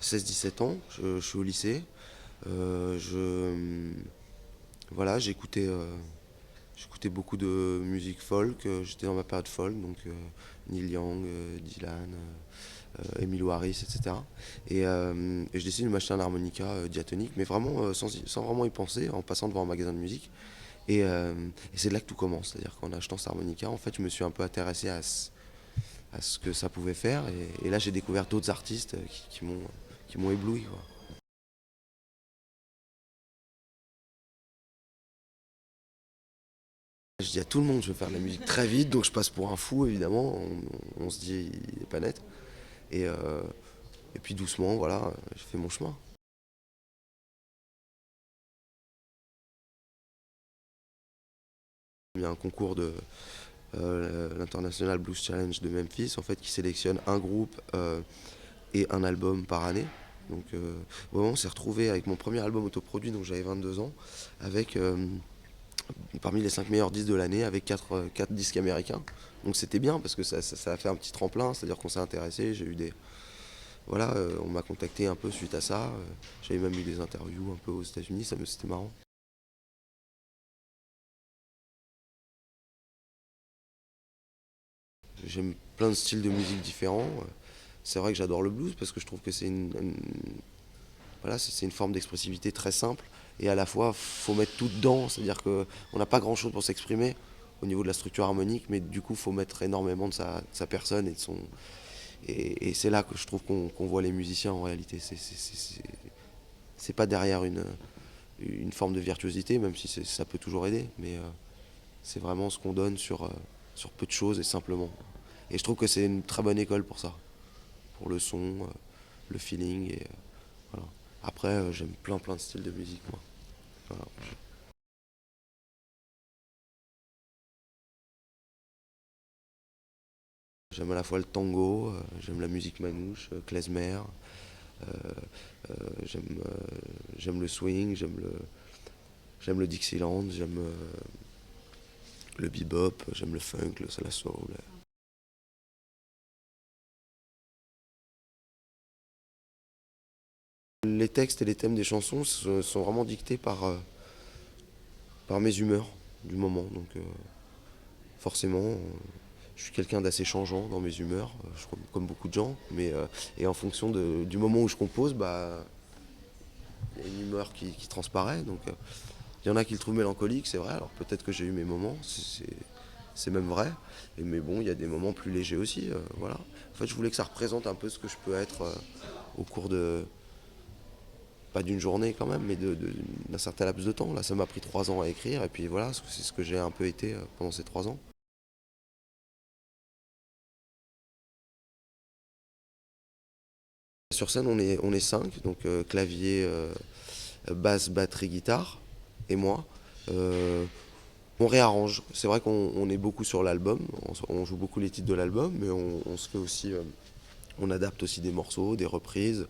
16-17 ans, je suis au lycée. Voilà, j'écoutais beaucoup de musique folk. J'étais dans ma période folk, donc Neil Young, Dylan, Emmylou Harris, etc. Et je décide de m'acheter un harmonica diatonique, mais vraiment sans vraiment y penser, en passant devant un magasin de musique. Et c'est là que tout commence, c'est-à-dire qu'en achetant cet harmonica, en fait, je me suis un peu intéressé à ce que ça pouvait faire. Et là, j'ai découvert d'autres artistes qui m'ont ébloui, quoi. Je dis à tout le monde, je vais faire de la musique très vite, donc je passe pour un fou, évidemment. On se dit, il est pas net. Et, euh, et puis doucement, voilà, je fais mon chemin. Il y a un concours de l'International Blues Challenge de Memphis, en fait, qui sélectionne un groupe et un album par année. Donc, vraiment, on s'est retrouvé avec mon premier album autoproduit, donc j'avais 22 ans, avec parmi les 5 meilleurs disques de l'année, avec 4 disques américains. Donc c'était bien parce que ça a fait un petit tremplin, c'est-à-dire qu'on s'est intéressé, j'ai eu des, voilà, on m'a contacté un peu suite à ça. J'avais même eu des interviews un peu aux États-Unis, c'était marrant. J'aime plein de styles de musique différents. C'est vrai que j'adore le blues parce que je trouve que voilà, c'est une forme d'expressivité très simple et à la fois faut mettre tout dedans, c'est-à-dire qu'on n'a pas grand-chose pour s'exprimer au niveau de la structure harmonique, mais du coup faut mettre énormément de sa personne et de son et c'est là que je trouve qu'on voit les musiciens en réalité. C'est pas derrière une forme de virtuosité, même si ça peut toujours aider, mais c'est vraiment ce qu'on donne sur peu de choses et simplement. Et je trouve que c'est une très bonne école pour ça, pour le son, le feeling. Voilà. Après, j'aime plein de styles de musique, moi. Voilà. J'aime à la fois le tango, j'aime la musique manouche, klezmer, euh, euh, j'aime j'aime le swing, j'aime le Dixieland, j'aime le bebop, j'aime le funk, la soul. Les textes et les thèmes des chansons sont vraiment dictés par mes humeurs du moment. Donc forcément, je suis quelqu'un d'assez changeant dans mes humeurs, comme beaucoup de gens. Et en fonction du moment où je compose, bah, il y a une humeur qui transparaît. Donc il y en a qui le trouvent mélancolique, c'est vrai. Alors peut-être que j'ai eu mes moments, c'est même vrai. Mais bon, il y a des moments plus légers aussi. Voilà. En fait, je voulais que ça représente un peu ce que je peux être au cours de, pas d'une journée quand même, mais d'un certain laps de temps. Là, ça m'a pris 3 ans à écrire, et puis voilà, c'est ce que j'ai un peu été pendant ces 3 ans. Sur scène, on est 5, donc clavier, basse, batterie, guitare, et moi. Euh, on réarrange. C'est vrai qu'on est beaucoup sur l'album, on joue beaucoup les titres de l'album, mais on se fait aussi, on adapte aussi des morceaux, des reprises,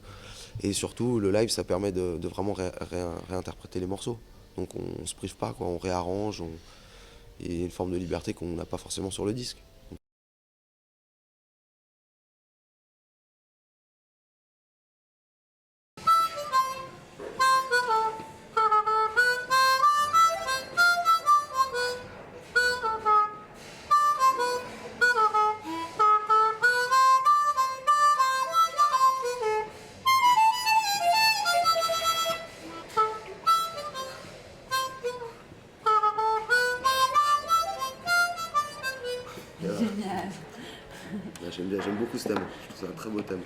et surtout le live, ça permet de vraiment réinterpréter les morceaux. Donc on se prive pas, quoi, on réarrange, et il y a une forme de liberté qu'on n'a pas forcément sur le disque. Génial. J'aime beaucoup ce thème, je trouve que c'est un très beau thème.